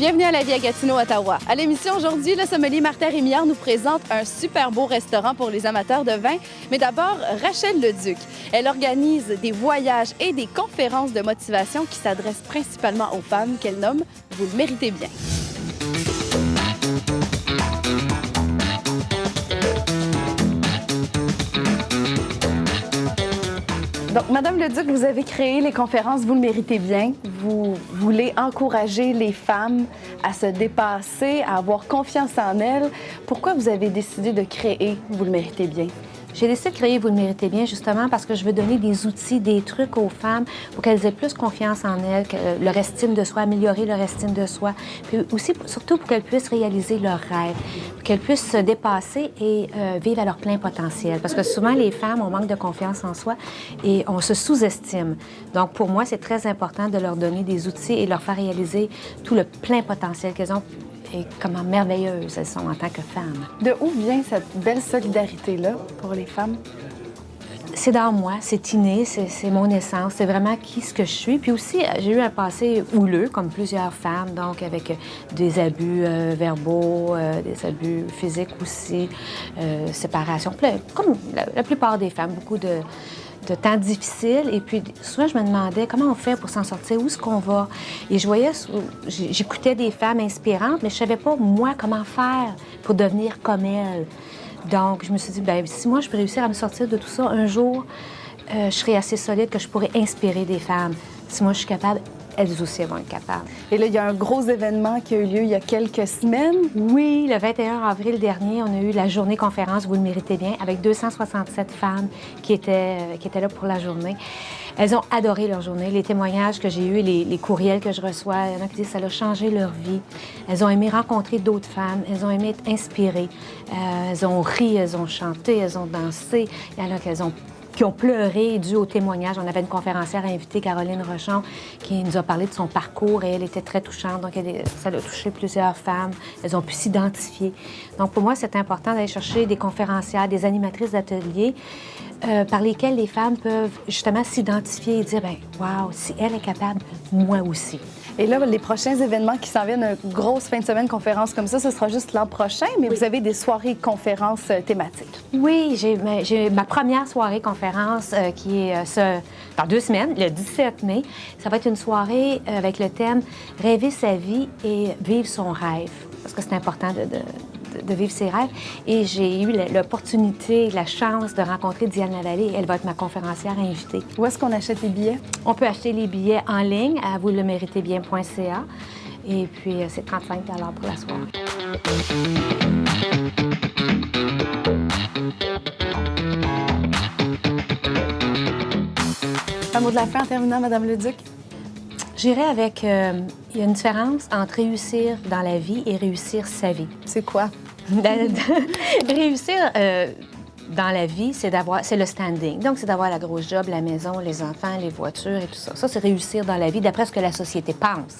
Bienvenue à La Vie à Gatineau, Ottawa. À l'émission aujourd'hui, le sommelier Martin Rémillard nous présente un super beau restaurant pour les amateurs de vin. Mais d'abord, Rachel Leduc. Elle organise des voyages et des conférences de motivation qui s'adressent principalement aux femmes qu'elle nomme « Vous le méritez bien ». Donc, Madame Leduc, vous avez créé les conférences « Vous le méritez bien ». Vous voulez encourager les femmes à se dépasser, à avoir confiance en elles. Pourquoi vous avez décidé de créer « Vous le méritez bien » ? J'ai décidé de créer Vous le méritez bien justement parce que je veux donner des outils, des trucs aux femmes pour qu'elles aient plus confiance en elles, leur estime de soi, améliorer leur estime de soi, puis aussi, surtout pour qu'elles puissent réaliser leurs rêves, pour qu'elles puissent se dépasser et vivre à leur plein potentiel. Parce que souvent, les femmes, on manque de confiance en soi et on se sous-estime. Donc, pour moi, c'est très important de leur donner des outils et leur faire réaliser tout le plein potentiel qu'elles ont et comment merveilleuses elles sont en tant que femmes. De où vient cette belle solidarité-là pour les femmes? C'est dans moi, c'est inné, c'est mon essence, c'est vraiment ce que je suis. Puis aussi, j'ai eu un passé houleux, comme plusieurs femmes, donc avec des abus verbaux, des abus physiques aussi, séparation, comme la plupart des femmes, beaucoup de temps difficiles. Et puis, souvent, je me demandais comment on fait pour s'en sortir, où est-ce qu'on va. Et je voyais, j'écoutais des femmes inspirantes, mais je savais pas, moi, comment faire pour devenir comme elles. Donc, je me suis dit, bien, si moi, je peux réussir à me sortir de tout ça, un jour, je serai assez solide que je pourrai inspirer des femmes. Si moi, je suis capable, elles aussi vont être capables. Et là, il y a un gros événement qui a eu lieu il y a quelques semaines. Oui, le 21 avril dernier, on a eu la journée conférence « Vous le méritez bien » avec 267 femmes qui étaient là pour la journée. Elles ont adoré leur journée. Les témoignages que j'ai eus, les courriels que je reçois, il y en a qui disent que ça a changé leur vie. Elles ont aimé rencontrer d'autres femmes. Elles ont aimé être inspirées. Elles ont ri, elles ont chanté, elles ont dansé. Il y en a qui ont pleuré dû au témoignage. On avait une conférencière invitée, Caroline Rochon, qui nous a parlé de son parcours et elle était très touchante. Donc, ça a touché plusieurs femmes. Elles ont pu s'identifier. Donc, pour moi, c'est important d'aller chercher des conférencières, des animatrices d'ateliers par lesquelles les femmes peuvent justement s'identifier et dire, bien, wow, si elle est capable, moi aussi. Et là, les prochains événements qui s'en viennent, une grosse fin de semaine conférence comme ça, ce sera juste l'an prochain, mais vous avez des soirées conférences thématiques. Oui, j'ai ma première soirée conférence qui est dans 2 semaines, le 17 mai. Ça va être une soirée avec le thème « Rêver sa vie et vivre son rêve ». Parce que c'est important de vivre ses rêves. Et j'ai eu l'opportunité, la chance de rencontrer Diane Lavallée. Elle va être ma conférencière invitée. Où est-ce qu'on achète les billets? On peut acheter les billets en ligne à vousleméritezbien.ca. Et puis, c'est 35 $ pour la soirée. Un mot de la fin en terminant, Madame Leduc? J'irais avec... il y a une différence entre réussir dans la vie et réussir sa vie. C'est quoi? Réussir dans la vie, c'est le standing. Donc, c'est d'avoir la grosse job, la maison, les enfants, les voitures et tout ça. Ça, c'est réussir dans la vie, d'après ce que la société pense.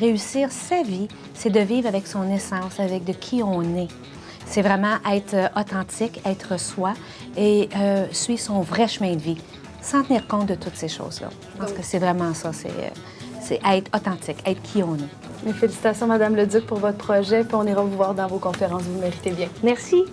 Réussir sa vie, c'est de vivre avec son essence, avec de qui on est. C'est vraiment être authentique, être soi et suivre son vrai chemin de vie, sans tenir compte de toutes ces choses-là. Je pense que c'est vraiment ça, c'est être authentique, être qui on est. Mes félicitations, Madame Leduc, pour votre projet, puis on ira vous voir dans vos conférences. Vous le méritez bien. Merci.